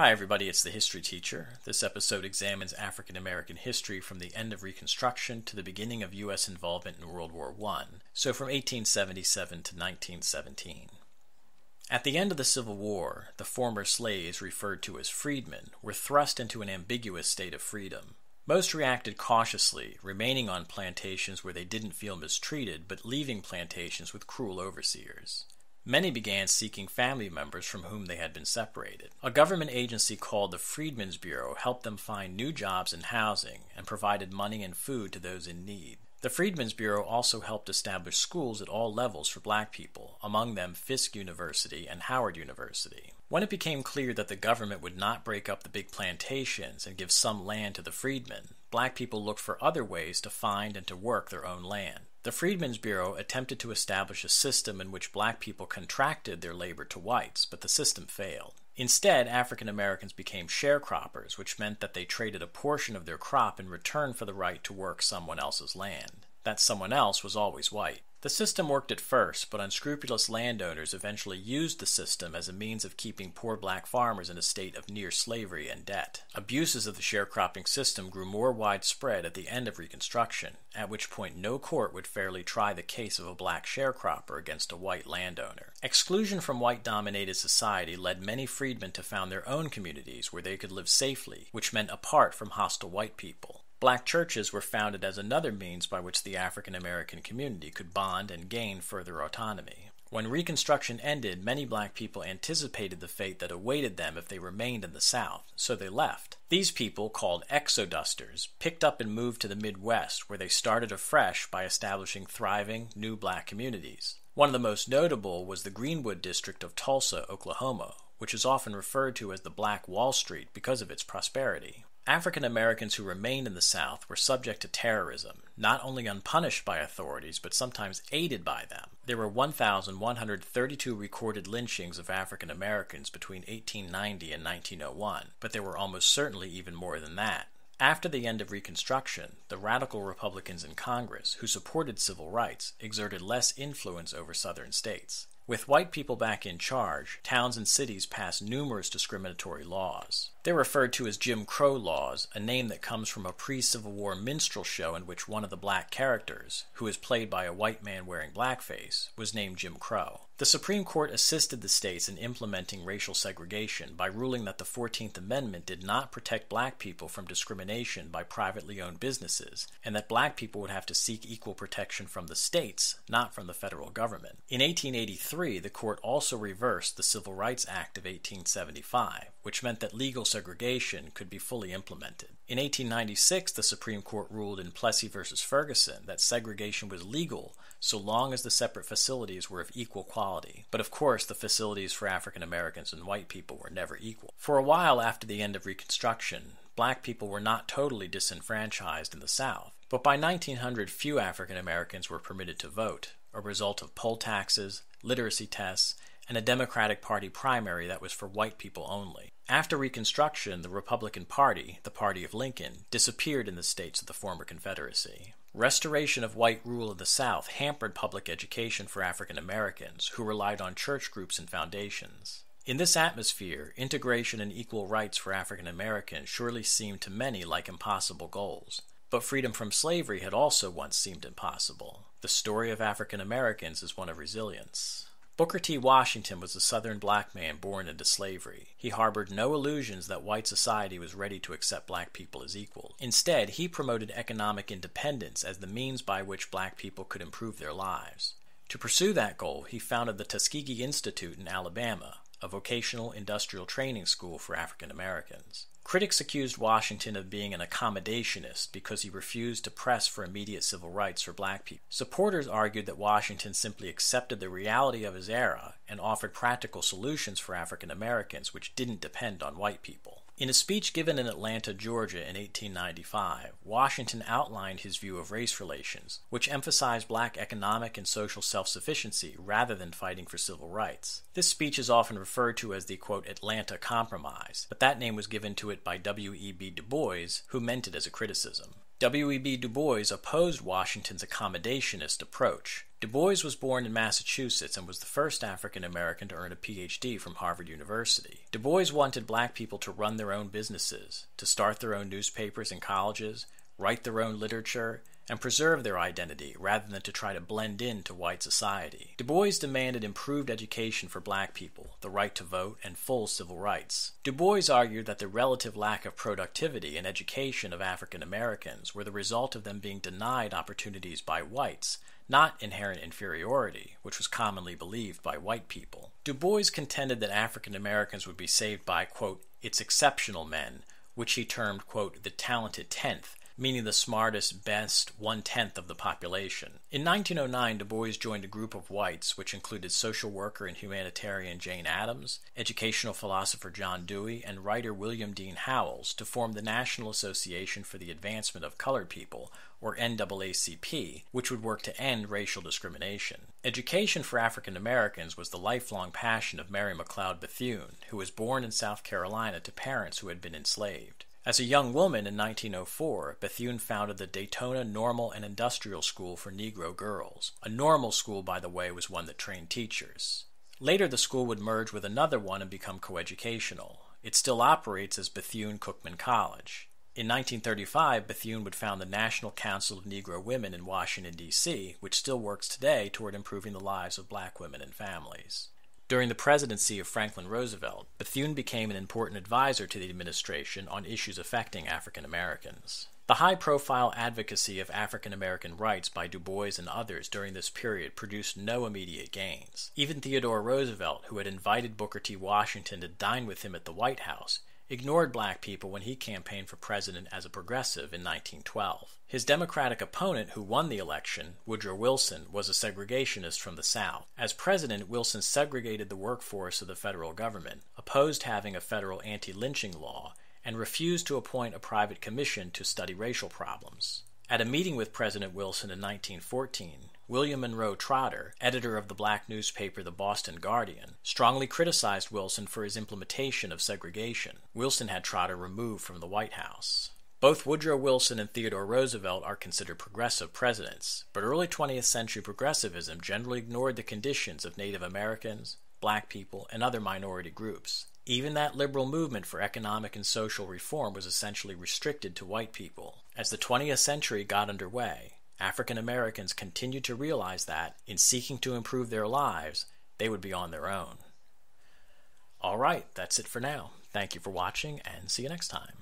Hi everybody, it's the History Teacher. This episode examines African American history from the end of Reconstruction to the beginning of U.S. involvement in World War I, so from 1877 to 1917. At the end of the Civil War, the former slaves, referred to as freedmen, were thrust into an ambiguous state of freedom. Most reacted cautiously, remaining on plantations where they didn't feel mistreated, but leaving plantations with cruel overseers. Many began seeking family members from whom they had been separated. A government agency called the Freedmen's Bureau helped them find new jobs and housing and provided money and food to those in need. The Freedmen's Bureau also helped establish schools at all levels for black people, among them Fisk University and Howard University. When it became clear that the government would not break up the big plantations and give some land to the freedmen, black people looked for other ways to find and to work their own land. The Freedmen's Bureau attempted to establish a system in which black people contracted their labor to whites, but the system failed. Instead, African Americans became sharecroppers, which meant that they traded a portion of their crop in return for the right to work someone else's land. That someone else was always white. The system worked at first, but unscrupulous landowners eventually used the system as a means of keeping poor black farmers in a state of near slavery and debt. Abuses of the sharecropping system grew more widespread at the end of Reconstruction, at which point no court would fairly try the case of a black sharecropper against a white landowner. Exclusion from white-dominated society led many freedmen to found their own communities where they could live safely, which meant apart from hostile white people. Black churches were founded as another means by which the African American community could bond and gain further autonomy. When Reconstruction ended, many black people anticipated the fate that awaited them if they remained in the South, so they left. These people, called exodusters, picked up and moved to the Midwest, where they started afresh by establishing thriving, new black communities. One of the most notable was the Greenwood district of Tulsa, Oklahoma, which is often referred to as the Black Wall Street because of its prosperity. African Americans who remained in the South were subject to terrorism, not only unpunished by authorities, but sometimes aided by them. There were 1,132 recorded lynchings of African Americans between 1890 and 1901, but there were almost certainly even more than that. After the end of Reconstruction, the radical Republicans in Congress, who supported civil rights, exerted less influence over Southern states. With white people back in charge, towns and cities passed numerous discriminatory laws. They're referred to as Jim Crow laws, a name that comes from a pre-Civil War minstrel show in which one of the black characters, who is played by a white man wearing blackface, was named Jim Crow. The Supreme Court assisted the states in implementing racial segregation by ruling that the 14th Amendment did not protect black people from discrimination by privately owned businesses, and that black people would have to seek equal protection from the states, not from the federal government. In 1883, the court also reversed the Civil Rights Act of 1875, which meant that legal segregation could be fully implemented. In 1896, the Supreme Court ruled in Plessy v. Ferguson that segregation was legal so long as the separate facilities were of equal quality. But of course, the facilities for African Americans and white people were never equal. For a while after the end of Reconstruction, black people were not totally disenfranchised in the South. But by 1900, few African Americans were permitted to vote, a result of poll taxes, literacy tests, and a Democratic Party primary that was for white people only. After Reconstruction, the Republican Party, the party of Lincoln, disappeared in the states of the former Confederacy. Restoration of white rule in the South hampered public education for African Americans, who relied on church groups and foundations. In this atmosphere, integration and equal rights for African Americans surely seemed to many like impossible goals. But freedom from slavery had also once seemed impossible. The story of African Americans is one of resilience. Booker T. Washington was a Southern black man born into slavery. He harbored no illusions that white society was ready to accept black people as equals. Instead, he promoted economic independence as the means by which black people could improve their lives. To pursue that goal, he founded the Tuskegee Institute in Alabama, a vocational industrial training school for African Americans. Critics accused Washington of being an accommodationist because he refused to press for immediate civil rights for black people. Supporters argued that Washington simply accepted the reality of his era and offered practical solutions for African Americans which didn't depend on white people. In a speech given in Atlanta, Georgia in 1895, Washington outlined his view of race relations, which emphasized black economic and social self-sufficiency rather than fighting for civil rights. This speech is often referred to as the, quote, Atlanta Compromise, but that name was given to it by W.e.b. Du Bois, who meant it as a criticism. W.e.b. Du Bois opposed Washington's accommodationist approach. Du Bois was born in Massachusetts and was the first African American to earn a Ph.D. from Harvard University. Du Bois wanted black people to run their own businesses, to start their own newspapers and colleges, write their own literature, and preserve their identity rather than to try to blend into white society. Du Bois demanded improved education for black people, the right to vote, and full civil rights. Du Bois argued that the relative lack of productivity and education of African Americans were the result of them being denied opportunities by whites, not inherent inferiority, which was commonly believed by white people. Du Bois contended that African Americans would be saved by, quote, its exceptional men, which he termed, quote, the talented tenth, meaning the smartest, best 1/10 of the population. In 1909, Du Bois joined a group of whites which included social worker and humanitarian Jane Addams, educational philosopher John Dewey, and writer William Dean Howells to form the National Association for the Advancement of Colored People, or NAACP, which would work to end racial discrimination. Education for African Americans was the lifelong passion of Mary McLeod Bethune, who was born in South Carolina to parents who had been enslaved. As a young woman in 1904, Bethune founded the Daytona Normal and Industrial School for Negro Girls. A normal school, by the way, was one that trained teachers. Later, the school would merge with another one and become coeducational. It still operates as Bethune-Cookman College. In 1935, Bethune would found the National Council of Negro Women in Washington, D.C., which still works today toward improving the lives of black women and families. During the presidency of Franklin Roosevelt, Bethune became an important advisor to the administration on issues affecting African Americans. The high-profile advocacy of African American rights by Du Bois and others during this period produced no immediate gains. Even Theodore Roosevelt, who had invited Booker T. Washington to dine with him at the White House, ignored black people when he campaigned for president as a progressive in 1912. His Democratic opponent who won the election, Woodrow Wilson, was a segregationist from the South. As president, Wilson segregated the workforce of the federal government, opposed having a federal anti-lynching law, and refused to appoint a private commission to study racial problems. At a meeting with President Wilson in 1914, William Monroe Trotter, editor of the black newspaper The Boston Guardian, strongly criticized Wilson for his implementation of segregation. Wilson had Trotter removed from the White House. Both Woodrow Wilson and Theodore Roosevelt are considered progressive presidents, but early 20th century progressivism generally ignored the conditions of Native Americans, black people, and other minority groups. Even that liberal movement for economic and social reform was essentially restricted to white people. As the 20th century got underway, African Americans continued to realize that, in seeking to improve their lives, they would be on their own. All right, that's it for now. Thank you for watching, and see you next time.